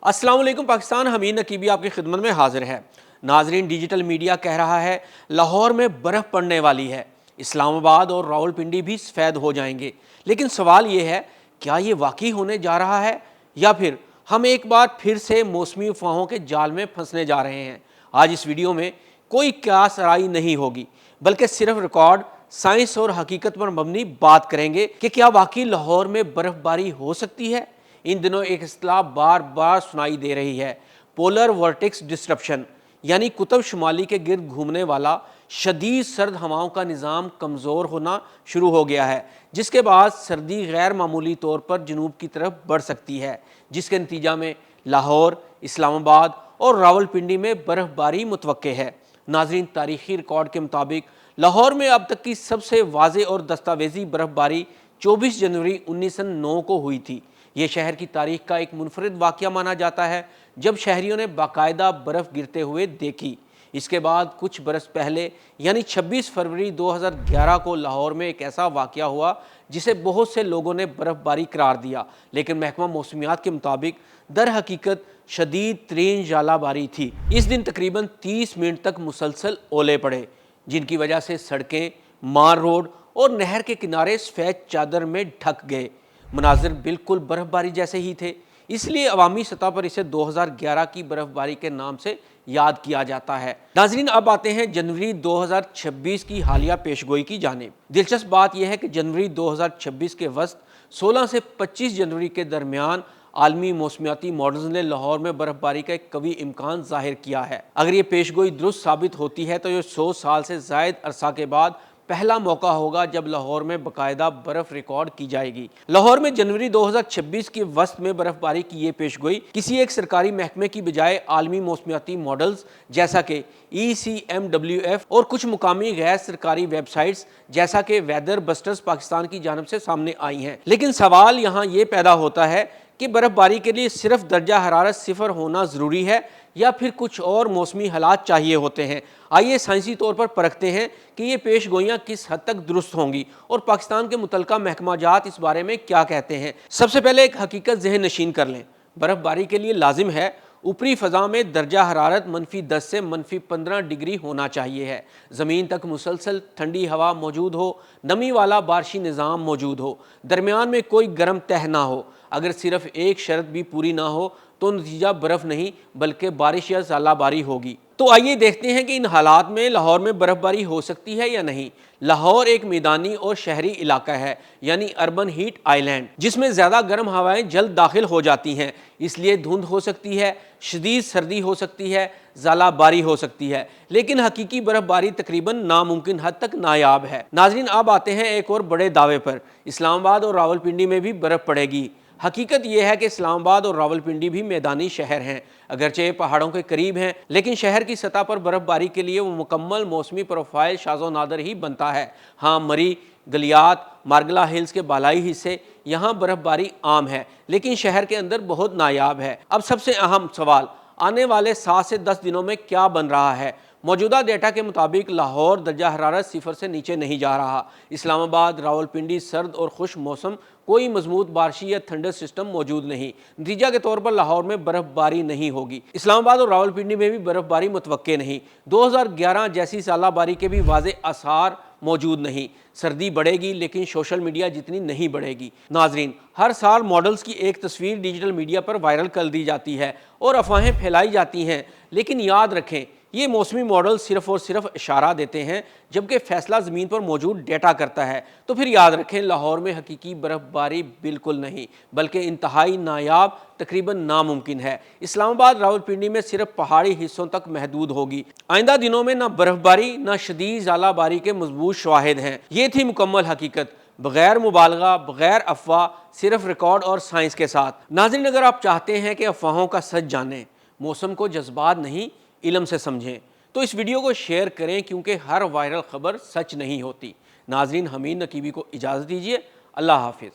अस्सलाम वालेकुम पाकिस्तान। हमीद नकीबी आपकी खिदमत में हाजिर है। नाजरीन, डिजिटल मीडिया कह रहा है लाहौर में बर्फ़ पड़ने वाली है, इस्लामाबाद और रावलपिंडी भी सफ़ेद हो जाएंगे। लेकिन सवाल ये है, क्या ये वाकई होने जा रहा है या फिर हम एक बार फिर से मौसमी अफवाहों के जाल में फंसने जा रहे हैं। आज इस वीडियो में कोई क़यास आराई नहीं होगी, बल्कि सिर्फ रिकॉर्ड, साइंस और हकीकत पर मबनी बात करेंगे कि क्या वाकई लाहौर में बर्फ़बारी हो सकती है। इन दिनों एक इस्तिलाह बार बार सुनाई दे रही है, पोलर वर्टेक्स डिस्ट्रप्शन, यानी कुतुब शुमाली के गिर्द घूमने वाला शदीद सर्द हवाओं का निज़ाम कमज़ोर होना शुरू हो गया है, जिसके बाद सर्दी गैर मामूली तौर पर जनूब की तरफ बढ़ सकती है, जिसके नतीजा में लाहौर, इस्लामाबाद और रावलपिंडी में बर्फ़बारी मुतवक्के है। नाजरीन, तारीख़ी रिकॉर्ड के मुताबिक लाहौर में अब तक की सबसे वाज़े और दस्तावेज़ी बर्फ़बारी 24 जनवरी 1909 को हुई थी। ये शहर की तारीख का एक मुनफरिद वाक़या माना जाता है, जब शहरियों ने बाकायदा बर्फ़ गिरते हुए देखी। इसके बाद कुछ बरस पहले यानी 26 फरवरी 2011 को लाहौर में एक ऐसा वाक़या हुआ जिसे बहुत से लोगों ने बर्फ़बारी करार दिया, लेकिन महकमा मौसमियात के मुताबिक दर हकीकत शदीद तरीन ज़ालाबारी थी। इस दिन तकरीबन 30 मिनट तक मुसलसल ओले पड़े, जिनकी वजह से सड़कें, मार रोड और नहर के किनारे सफ़ेद चादर में ढक गए। मनाजिर बिल्कुल बर्फ़बारी जैसे ही थे, इसलिए अवामी सतह पर इसे 2011 की बर्फ़बारी के नाम से याद किया जाता है। नाज़रीन, अब आते हैं जनवरी 2026 की हालिया पेशगोई की जानिब। दिलचस्प बात यह है कि जनवरी 2026 के वस्त 16 से 25 जनवरी के दरमियान आलमी मौसमियाती मॉडल्स ने लाहौर में बर्फ़बारी का एक कवी इम्कान ज़ाहिर किया है। अगर ये पेशगोई दुरुस्त साबित होती है तो ये 100 साल से ज़ायद अरसा के बाद पहला मौका होगा जब लाहौर में बाकायदा बर्फ रिकॉर्ड की जाएगी। लाहौर में जनवरी 2026 के वस्त में बर्फबारी की ये पेशगोई किसी एक सरकारी महकमे की बजाय आलमी मौसमियाती मॉडल्स जैसा कि ECMWF और कुछ मुकामी गैर सरकारी वेबसाइट्स जैसा कि वेदर बस्टर्स पाकिस्तान की जानब से सामने आई हैं। लेकिन सवाल यहाँ ये पैदा होता है कि बर्फबारी के लिए सिर्फ दर्जा हरारत 0 होना ज़रूरी है या फिर कुछ और मौसमी हालात चाहिए होते हैं। आइए साइंसी तौर पर परखते हैं कि ये पेशगोइयाँ किस हद तक दुरुस्त होंगी और पाकिस्तान के मुतलका महकमाजात इस बारे में क्या कहते हैं। सबसे पहले एक हकीकत ज़हन नशीन कर लें। बर्फबारी के लिए लाजिम है ऊपरी फ़ज़ा में दर्जा हरारत -10 से -15 डिग्री होना चाहिए है। ज़मीन तक मुसलसल ठंडी हवा मौजूद हो, नमी वाला बारिशी निज़ाम मौजूद हो, दरमियान में कोई गर्म तह ना हो। अगर सिर्फ एक शर्त भी पूरी ना हो तो नतीजा बर्फ़ नहीं बल्कि बारिश या ज़ालाबारी होगी। तो आइए देखते हैं कि इन हालात में लाहौर में बर्फ़बारी हो सकती है या नहीं। लाहौर एक मैदानी और शहरी इलाका है, यानी अर्बन हीट आइलैंड, जिसमें ज़्यादा गर्म हवाएं जल्द दाखिल हो जाती हैं, इसलिए धुंध हो सकती है, शदीद सर्दी हो सकती है, ज़ालाबारी हो सकती है, लेकिन हकीकी बर्फबारी तकरीबन नामुमकिन हद तक नायाब है। नाज़रीन, अब आते हैं एक और बड़े दावे पर। इस्लामाबाद और रावलपिंडी में भी बर्फ़ पड़ेगी। हकीकत यह है कि इस्लामाबाद और रावलपिंडी भी मैदानी शहर हैं, अगरचे पहाड़ों के करीब हैं, लेकिन शहर की सतह पर बर्फबारी के लिए वो मुकम्मल मौसमी प्रोफाइल शाज़ो नादर ही बनता है। हाँ, मरी, गलियात, मार्गला हिल्स के बालाई हिस्से यहाँ बर्फबारी आम है, लेकिन शहर के अंदर बहुत नायाब है। अब सबसे अहम सवाल, आने वाले 7 से 10 दिनों में क्या बन रहा है। मौजूदा डेटा के मुताबिक लाहौर दर्जा हरारत 0 से नीचे नहीं जा रहा। इस्लामाबाद, रावलपिंडी सर्द और खुश्क मौसम, कोई मजबूत बारिशी या ठंडक सिस्टम मौजूद नहीं। नतीजा के तौर पर लाहौर में बर्फबारी नहीं होगी। इस्लामाबाद और रावलपिंडी में भी बर्फबारी मुतवक्के नहीं। 2011 जैसी सालाबारी के भी वाज़े आसार मौजूद नहीं। सर्दी बढ़ेगी लेकिन सोशल मीडिया जितनी नहीं बढ़ेगी। नाजरीन, हर साल मॉडल्स की एक तस्वीर डिजिटल मीडिया पर वायरल कर दी जाती है और अफवाहें फैलाई जाती हैं, लेकिन याद रखें ये मौसमी मॉडल सिर्फ और सिर्फ इशारा देते हैं, जबकि फैसला ज़मीन पर मौजूद डेटा करता है। तो फिर याद रखें, लाहौर में हकीकी बर्फबारी बिल्कुल नहीं बल्कि इंतहाई नायाब, तकरीबन नामुमकिन है। इस्लामाबाद, रावलपिंडी में सिर्फ पहाड़ी हिस्सों तक महदूद होगी। आइंदा दिनों में ना बर्फबारी ना शदीद ज़ालाबारी के मजबूत शवाहिद हैं। ये थी मुकम्मल हकीकत, बगैर मुबालगा, बगैर अफवाह, सिर्फ रिकॉर्ड और साइंस के साथ। नाज़रीन, अगर आप चाहते हैं कि अफवाहों का सच जानें, मौसम को जज्बात नहीं इल्म से समझें, तो इस वीडियो को शेयर करें, क्योंकि हर वायरल खबर सच नहीं होती। नाज़रीन, हमीद नकीबी को इजाज़त दीजिए। अल्लाह हाफिज़।